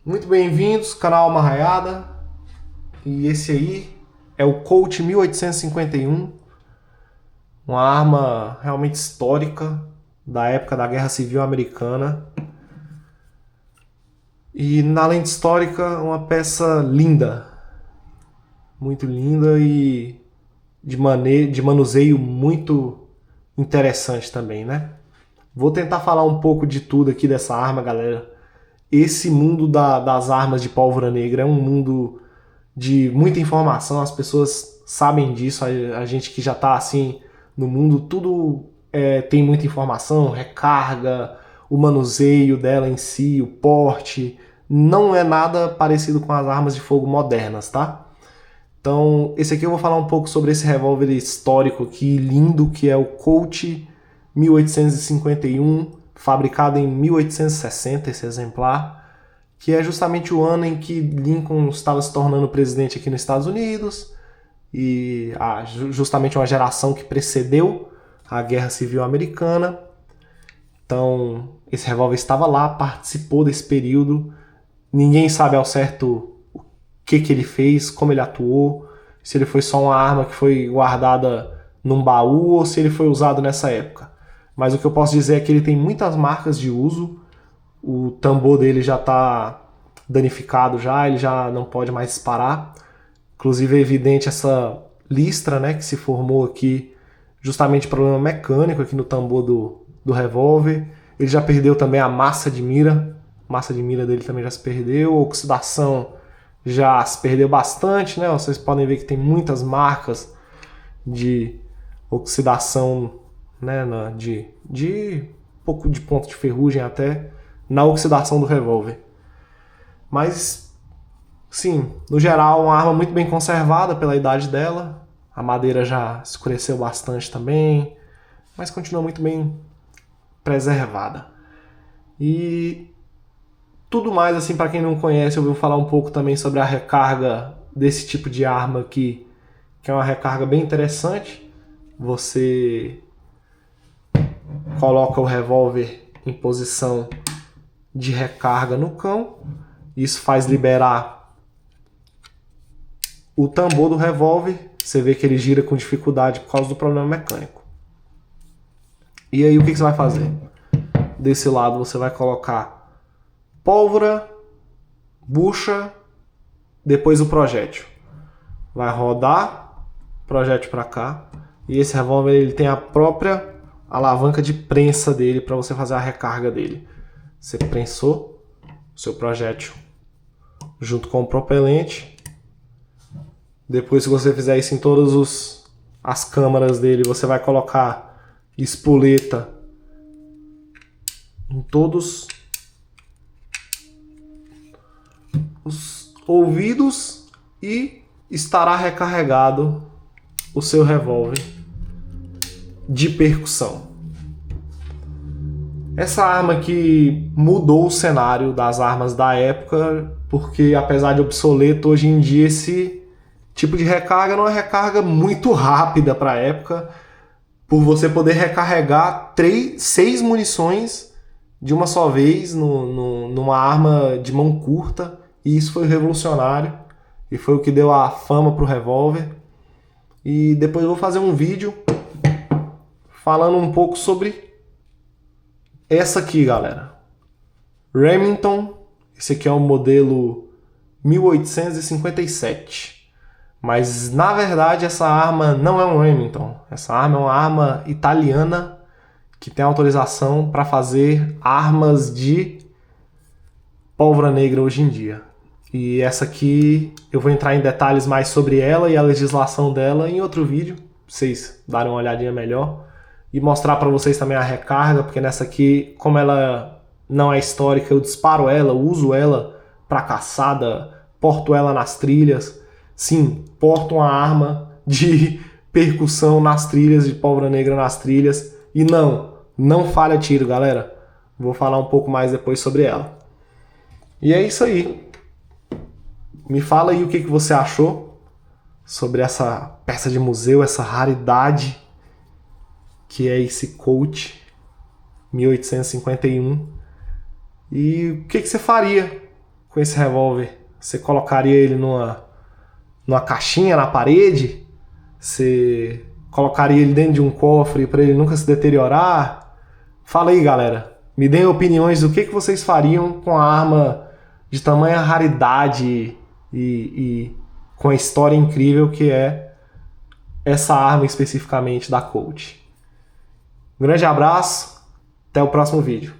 Muito bem-vindos, canal Alma Raiada. E esse aí é o Colt 1851, uma arma realmente histórica da época da Guerra Civil Americana. E, além de histórica, uma peça linda, muito linda e de manuseio muito interessante também, né? Vou tentar falar um pouco de tudo aqui dessa arma, galera. Esse mundo das armas de pólvora negra é um mundo de muita informação, as pessoas sabem disso, a gente que já tá assim no mundo, tudo tem muita informação, recarga, o manuseio dela em si, o porte, não é nada parecido com as armas de fogo modernas, tá? Então, esse aqui eu vou falar um pouco sobre esse revólver histórico aqui, lindo, que é o Colt 1851, fabricado em 1860, esse exemplar, que é justamente o ano em que Lincoln estava se tornando presidente aqui nos Estados Unidos, e justamente uma geração que precedeu a Guerra Civil Americana. Então, esse revólver estava lá, participou desse período. Ninguém sabe ao certo o que ele fez, como ele atuou, se ele foi só uma arma que foi guardada num baú ou se ele foi usado nessa época. Mas o que eu posso dizer é que ele tem muitas marcas de uso. O tambor dele já está danificado já, ele já não pode mais disparar. Inclusive é evidente essa listra, né, que se formou aqui, justamente problema mecânico aqui no tambor do revólver. Ele já perdeu também a massa de mira dele também já se perdeu, a oxidação já se perdeu bastante, né? Vocês podem ver que tem muitas marcas de oxidação, né, de pouco de ponto de ferrugem até na oxidação do revólver. Mas, sim, no geral, uma arma muito bem conservada pela idade dela. A madeira já escureceu bastante também, mas continua muito bem preservada. E tudo mais, assim, para quem não conhece, eu vou falar um pouco também sobre a recarga desse tipo de arma aqui, que é uma recarga bem interessante. Você coloca o revólver em posição de recarga no cão. Isso faz liberar o tambor do revólver. Você vê que ele gira com dificuldade por causa do problema mecânico. E aí o que você vai fazer? Desse lado você vai colocar pólvora, bucha, depois o projétil. Vai rodar o projétil para cá. E esse revólver ele tem a própria alavanca de prensa dele para você fazer a recarga dele. Você prensou o seu projétil junto com o propelente. Depois, se você fizer isso em todas as câmaras dele, você vai colocar espoleta em todos os ouvidos e estará recarregado o seu revólver de percussão. Essa arma aqui mudou o cenário das armas da época, porque apesar de obsoleto, hoje em dia esse tipo de recarga não é uma recarga muito rápida para a época, por você poder recarregar 6 munições de uma só vez numa arma de mão curta, e isso foi revolucionário, e foi o que deu a fama para o revólver. E depois eu vou fazer um vídeo falando um pouco sobre essa aqui, galera. Remington, esse aqui é o modelo 1857. Mas, na verdade, essa arma não é um Remington. Essa arma é uma arma italiana que tem autorização para fazer armas de pólvora negra hoje em dia. E essa aqui, eu vou entrar em detalhes mais sobre ela e a legislação dela em outro vídeo, pra vocês darem uma olhadinha melhor. E mostrar para vocês também a recarga, porque nessa aqui, como ela não é histórica, eu disparo ela, uso ela para caçada, porto ela nas trilhas. Sim, porto uma arma de percussão nas trilhas, de pólvora negra nas trilhas. E não falha tiro, galera. Vou falar um pouco mais depois sobre ela. E é isso aí. Me fala aí o que você achou sobre essa peça de museu, essa raridade que é esse Colt 1851. E o que você faria com esse revólver? Você colocaria ele numa caixinha na parede? Você colocaria ele dentro de um cofre para ele nunca se deteriorar? Fala aí, galera. Me deem opiniões do que vocês fariam com a arma de tamanha raridade e com a história incrível que é essa arma especificamente da Colt. Um grande abraço, até o próximo vídeo.